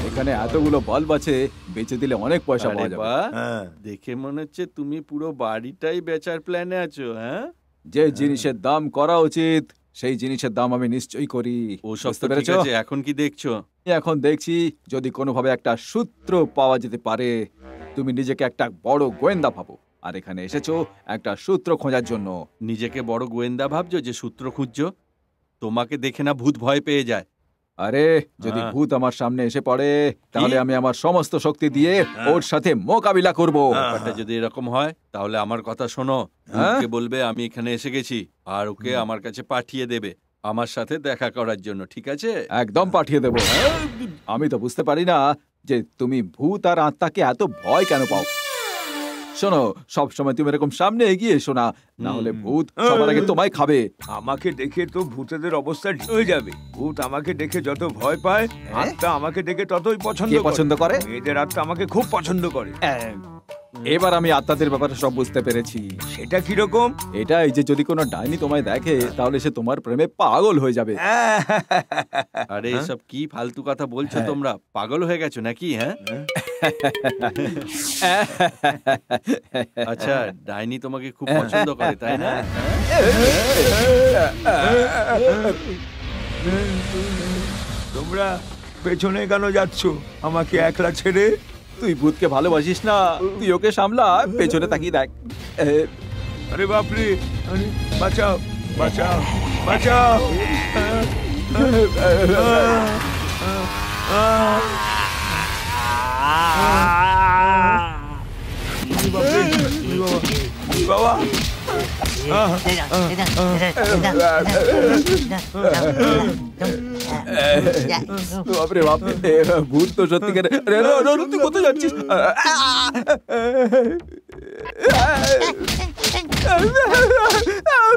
এখানে এতগুলো বাল্ব আছে, বেচে দিলে অনেক পয়সা পাওয়া যাবে। দেখে মনে হচ্ছে তুমি পুরো বাড়িটাই বেচার প্ল্যানে আছো। হ্যাঁ, যে জিনিসের দাম করা উচিত সেই জিনিসের দাম আমি নিশ্চয়ই করি। ওসব তো ঠিক আছে, এখন কি দেখছো? এখন দেখছি যদি কোনোভাবে একটা সূত্র পাওয়া যেতে পারে। তুমি নিজেকে একটা বড় গোয়েন্দা ভাবো, আর এখানে এসেছো একটা সূত্র খোঁজার জন্য। নিজেকে বড় গোয়েন্দা ভাবছো যে সূত্র খুঁজছো? তোমাকে দেখে না ভূত ভয় পেয়ে যায়। আরে যদি ভূত আমার সামনে এসে পড়ে তাহলে আমি আমার সমস্ত শক্তি দিয়ে ওর সাথে মোকাবিলা করব। ব্যাপারটা যদি এরকম হয় তাহলে আমার কথা শোনো, ভূতকে বলবে আমি এখানে এসে গেছি, আর ওকে আমার কাছে পাঠিয়ে দেবে আমার সাথে দেখা করার জন্য, ঠিক আছে? একদম পাঠিয়ে দেবো। আমি তো বুঝতে পারি না যে তুমি ভূত আর আত্মাকে এত ভয় কেন পাও। শোনো, সব সময় তুমি এরকম সামনে এগিয়ে এসো না, না হলে ভূত সবার আগে তোমায় খাবে। আমাকে দেখে তো ভূতেদের অবস্থা হয়ে যাবে। ভূত আমাকে দেখে যত ভয় পায়, আত্মা আমাকে দেখে ততই পছন্দ করে। মেয়েদের আত্মা আমাকে খুব পছন্দ করে। এবার আমি আত্মাদের ব্যাপারে সব বুঝতে পেরেছি। সেটা কিরকম? এটাই যে যদি কোনো ডাইনি তোমায় দেখে তাহলে সে তোমার প্রেমে পাগল হয়ে যাবে। আরে এসব কি ফালতু কথা বলছো তোমরা? পাগল হয়ে গেছো নাকি? হ্যাঁ, আচ্ছা, ডাইনি তোমাকে খুব পছন্দ করে তাই না? তোমরা পেছনে কেন যাচ্ছ আমাকে একলা ছেড়ে? তুই ভূতকে ভালোবাসিস না, তুই ওকে সামলা, পেছনে তাকিয়ে দেখ। আরে বাপরে, বাঁচাও বাঁচাও বাঁচাও। বাবা, বাপরে বাপ, ভূত তো সত্যিকারে। তুই কোথায় যাচ্ছিস?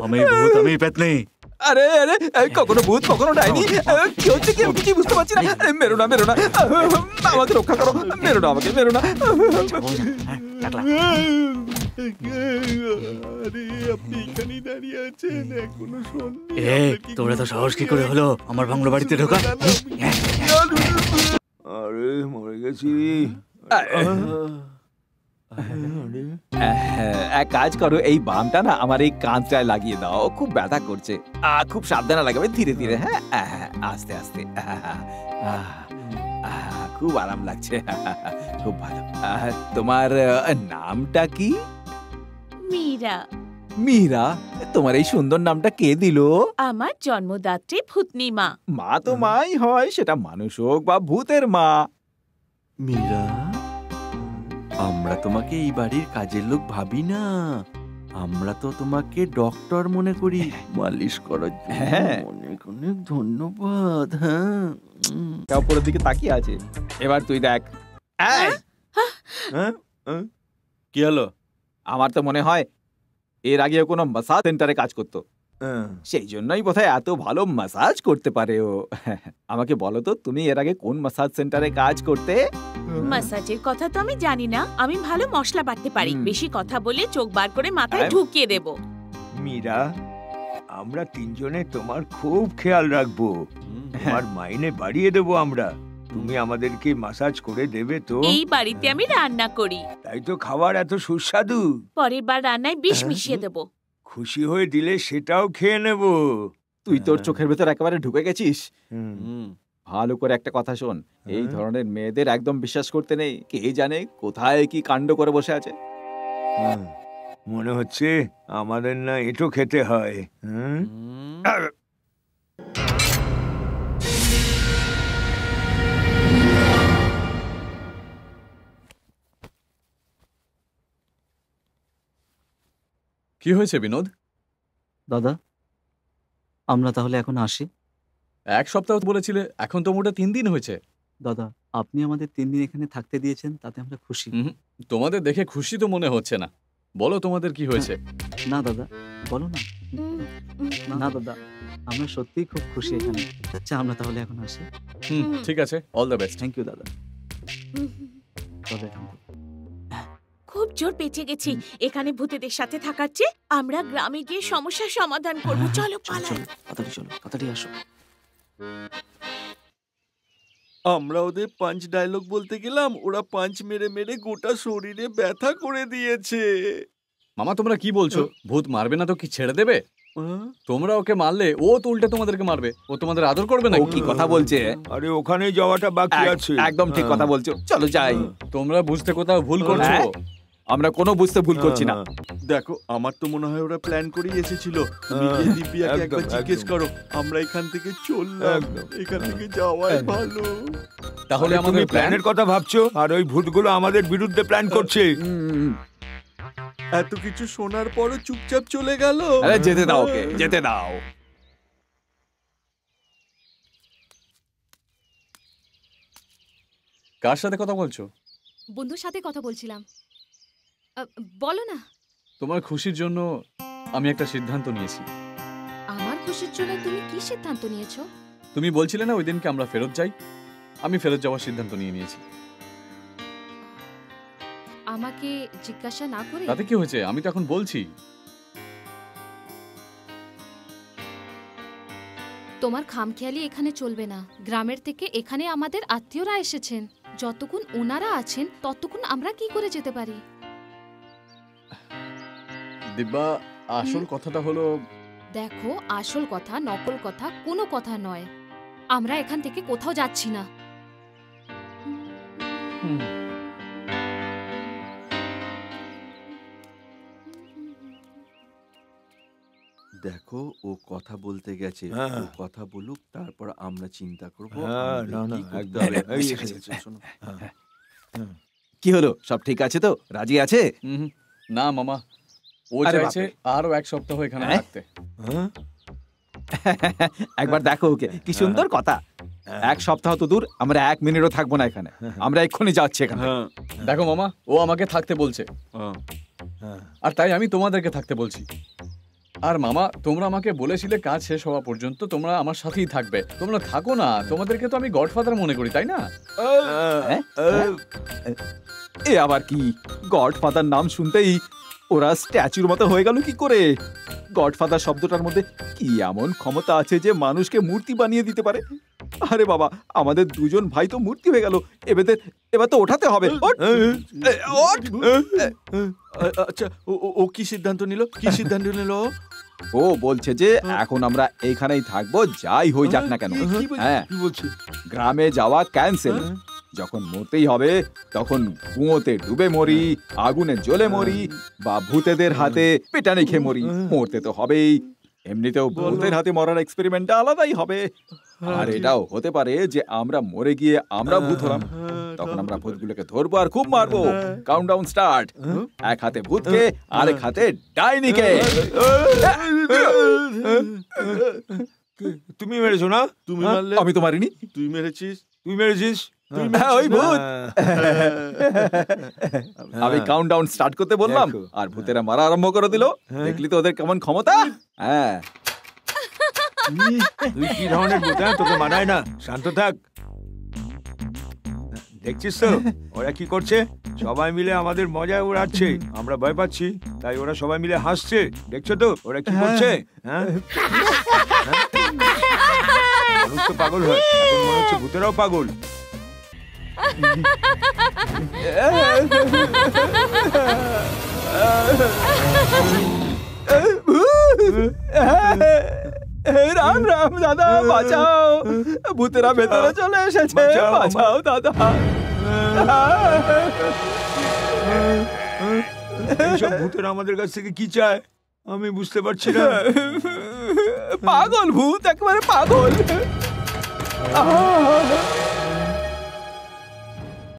আমি ভূত, আমি পেতনি। আরে আরে, কখনো ভূত কখনো ডাইনি, কি হচ্ছে কি আমি কিছুই বুঝতে পারছি না। মেরো না মেরো না, আমাকে রক্ষা করো, মেরো না আমাকে, মেরো না। তোমরা তো সাহস কি করে হলো আমার বাংলো বাড়িতে ঢোকা? আরে মরে গেছি। এক কাজ করো, এই বামটা না আমার এই কাঁধটায় লাগিয়ে দাও, খুব ব্যথা করছে। খুব সাবধানে লাগাবে, ধীরে ধীরে। হ্যাঁ, আস্তে আস্তে। খুব আরাম লাগছে, খুব ভালো। তোমার নামটা কি? মীরা। মীরা? তোমার এই সুন্দর নামটা কে দিল? আমার জন্মদাত্রী ভূতনি মা। মা তো মাই হয়, সেটা মানুষ হোক বা ভূতের মা। মীরা, আমরা তোমাকে এই বাড়ির কাজের লোক ভাবি না, আমরা তো তোমাকে ডক্টর মনে করি, মালিশ করার জন্য। অনেক অনেক ধন্যবাদ। হ্যাঁ, উপরের দিকে তাকিয়ে আছে। এবার তুই দেখ। কি হলো? আমার তো মনে হয় এর আগে কোনো মাসাজ সেন্টারে কাজ করতো, সেই জন্যই বোধহয় এত ভালো মাসাজ করতে পারে ও। আমাকে বলো তো, তুমি এর আগে কোন মাসাজ সেন্টারে কাজ করতে? মাসাজের কথা তো আমি জানি না, আমি ভালো মশলা বাটতে পারি। বেশি কথা বলে চোখ বার করে মাথায় ঢুকিয়ে দেব। মীরা, আমরা তিনজনে তোমার খুব খেয়াল রাখবো, তোমার মাইনে বাড়িয়ে দেবো আমরা। তুমি আমাদেরকে মাসাজ করে দেবে তো? এই বাড়িতে আমি রান্না করি, তাই তো খাবার এত সুস্বাদু। পরের বার রান্নায় বিষ মিশিয়ে দেব। খুশি হয়ে দিলে সেটাও খেয়ে নেব। তুই তোর চোখের ভেতর একেবারে ঢুকে গেছিস। ভালো করে একটা কথা শোন, এই ধরনের মেয়েদের একদম বিশ্বাস করতে নেই। কে জানে কোথায় কি কাণ্ড করে বসে আছে। মনে হচ্ছে আমাদের না এটো খেতে হয়। কি হয়েছে বিনোদ? দাদা, আমরা তাহলে এখন আসি। এক সপ্তাহ বলেছিলে, এখন তো মোটা 3 দিন হয়েছে। দাদা, আপনি আমাদের 3 দিন এখানে থাকতে দিয়েছেন, তাতে আমরা খুশি। তোমাদের দেখে খুশি তো মনে হচ্ছে না। বলো তোমাদের কি হয়েছে? না দাদা, বলো না। না দাদা, আমরা সত্যিই খুব খুশি এখানে। আচ্ছা, আমরা তাহলে এখন আসি। ঠিক আছে, all the best. Thank you দাদা। খুব জোর বেঁচে গেছি। এখানে ভূতেদের সাথে থাকার চেয়ে আমরা গ্রামে গিয়ে সমস্যার সমাধান করব। চলো পালাই। তাড়াতাড়ি চলো, তাড়াতাড়ি আসো। আমরা ওদের পাঞ্চ ডায়লগ বলতে গেলাম, ওরা পাঞ্চ মেরে মেরে গোটা শরীরে ব্যথা করে দিয়েছে। মামা তোমরা কি বলছো? ভূত মারবে না তো কি ছেড়ে দেবে? তোমরা ওকে মারলে ও তো উল্টে তোমাদেরকে মারবে। ও তোমাদের আদর করবে না? ও কি কথা বলছে? আরে ওখানে যাওয়াটা বাকি আছে। একদম ঠিক কথা বলছো, চলো যাই। তোমরা বুঝতে কোথাও ভুল করছো। আমরা কোনো বুঝতে ভুল করছি না। দেখো, আমার তো মনে হয় ওরা প্ল্যান করেই এসেছিল। তুমি গিয়ে দিব্যাকে একবার জিজ্ঞেস করো। আমরা এখান থেকে চললাম, এখান থেকে যাওয়াই ভালো। তাহলে তুমি আমাদের প্ল্যানের কথা ভাবছো আর ওই ভূতগুলো আমাদের বিরুদ্ধে প্ল্যান করছে। এত কিছু শোনার পরও চুপচাপ চলে গেল। আরে যেতে দাও ওকে, যেতে দাও। কার সাথে কথা বলছো? বন্ধুর সাথে কথা বলছিলাম। বলো না। তোমার খুশির জন্য আমি একটা সিদ্ধান্ত নিয়েছি। আমার খুশির জন্য তুমি কি সিদ্ধান্ত নিয়েছো? তুমি বলছিলে না ওই দিনকে আমরা ফেরত যাই? আমি ফেরত যাওয়ার সিদ্ধান্ত নিয়ে নিয়েছি। আমাকে জিজ্ঞাসা না করে? তাতে কি হয়েছে? আমি তো এখন বলছি। তোমার খামখেয়ালি এখানে চলবে না। গ্রামের থেকে এখানে আমাদের আত্মীয়রা এসেছেন। যতক্ষণ ওনারা আছেন ততক্ষণ আমরা কি করে যেতে পারি? দিব্যা, আসল কথাটা হলো, দেখো, আসল কথা নকল কথা কোনো কথা নয়। আমরা এখান থেকে কোথাও যাচ্ছি না। দেখো, ও কথা বলতে গেছে। ও কথা বলুক, তারপর আমরা চিন্তা করবো। কি হলো, সব ঠিক আছে তো? রাজি আছে? না মামা, ও আরে চাইছে বাপরে। আরো এক সপ্তাহ এখানে থাকতে। একবার দেখো ওকে, কি সুন্দর কথা। এক সপ্তাহ তো দূর, আমরা 1 মিনিটও থাকবো না এখানে। আমরা এক্ষুনি যাচ্ছি এখানে। দেখো মামা, ও আমাকে থাকতে বলছে, আর তাই আমি তোমাদেরকে থাকতে বলছি। আর মামা, তোমরা আমাকে বলেছিলে কাজ শেষ হওয়া পর্যন্ত তোমরা আমার সাথেই থাকবে। তোমরা থাকো না, তোমাদেরকে তো আমি গডফাদার মনে করি, তাই না? এ আবার কি? গডফাদার নাম শুনতেই ওরা স্ট্যাচুর মতো হয়ে গেল কি করে? গডফাদার শব্দটার মধ্যে কি এমন ক্ষমতা আছে যে মানুষকে মূর্তি বানিয়ে দিতে পারে? আরে বাবা, আমাদের দুজন ভাই তো মূর্তি হয়ে গেল। এবার তো ওঠাতে হবে। আচ্ছা, ও কি সিদ্ধান্ত নিল? কি সিদ্ধান্ত নিল? ও বলছে যে এখন আমরা এইখানেই থাকবো, যাই হয়ে যাক না কেন। হ্যাঁ, গ্রামে যাওয়া ক্যান্সেল। যখন মরতেই হবে তখন কুয়োতে ডুবে মরি, আগুনে জ্বলে মরি, বা ভূতেদের হাতে পেটানি খেয়ে মরি। মরতে তো হবেই। এমনিতেও ভূতের হাতে মরার এক্সপেরিমেন্টটা আলাদাই হবে। আর এটাও হতে পারে যে আমরা মরে গিয়ে আমরা ভূত হলাম। তখন আমরা ভূতগুলোকে ধরবো আর খুব মারবো। Countdown start. এক হাতে ভূতকে, আরেক হাতে ডাইনিকে। তুমি মেরেছো না? তুমি মারলে? আমি তো মারিনি। তুই মেরেছিস? তুই মেরেছিস? ওই ভূত। আমি কাউন্টডাউন স্টার্ট করতে বললাম আর ভূতেরা মারা আরম্ভ করে দিল। দেখলি তো ওদের কেমন ক্ষমতা? হ্যাঁ। তুই কি ধরনের ভূত? তোকে মানায় না। শান্ত থাক। দেখছিস তো ওরা কি করছে? সবাই মিলে আমাদের মজায় উড়াচ্ছে। আমরা ভয় পাচ্ছি, তাই ওরা সবাই মিলে হাসছে। দেখছো তো ওরা কি করছে? হ্যাঁ, মানুষ তো পাগল হয়, এখন মনে হচ্ছে ভূতেরাও পাগল। রাম রাম দাদা, বাঁচাও। ভূতেরা ভেতরে চলে এসেছে, বাঁচাও দাদা। এইসব ভূতেরা আমাদের কাছ থেকে কি চায় আমি বুঝতে পারছি না। পাগল ভূত, একেবারে পাগল।